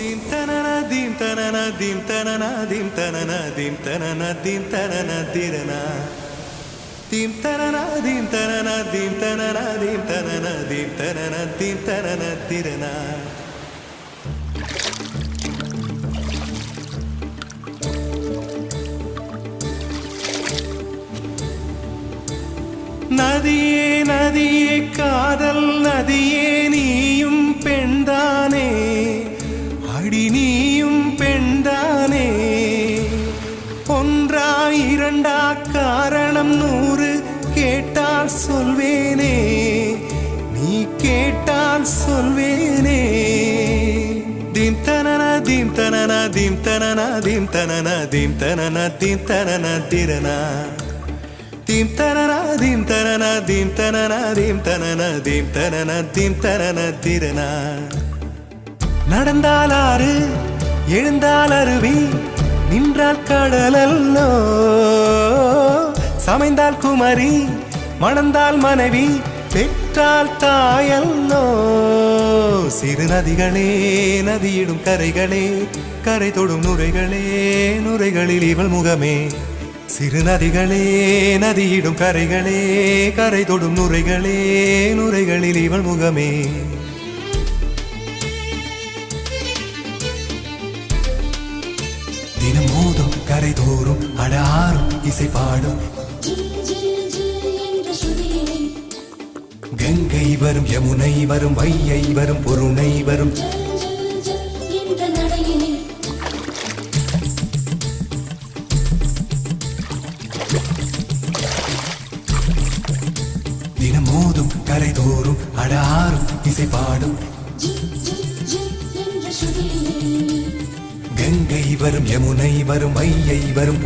Dim tanana dim tanana dim tanana dim tanana dim tanana dim tanana dirana. Dim tanana dim tanana dim tanana dim tanana dim tanana dim tanana dirana. நதியே நதியே காதல் நதியே நீயும் பெண்தானே அடி நீயும் பெண்தானே ஒன்றா இரண்டா காரணம் 100 கேட்டால் சொல்வேனே நீ கேட்டால் சொல்வேனே தீம் தனனா தீம் தனனா தீம் தனனா தீம் தனனா தீம் தனனா தீம் தனனா திரனா Dim tanana dim tanana dim tanana dim tanana dim tanana dim tanana dirana. நடந்தால் ஆறு எழுந்தால் அருவி நின்றால் கடலல்லோ சமைந்தால் குமரி மணந்தால் மனைவி பெற்றால் தாயல்லோ சிறு நதிகளே நதியிடும் கரைகளே கரை தொடும் நுரைகளே நுரைகளில் இவள் முகமே சிறு நதிகளே நதியிடும் கரைகளே கரை தொடும் நுரைகளே நுரைகளில் இவள் முகமே தினம் மோதும் கரை தோறும் அடாரும் இசை பாடும் கங்கை வரும் யமுனை வரும் வையை வரும் பொருணை வரும் தினம் மோதும் கரை தோறும் அடாரும் இசை பாடும் கங்கை வரும் யமுனை வரும் வையை வரும்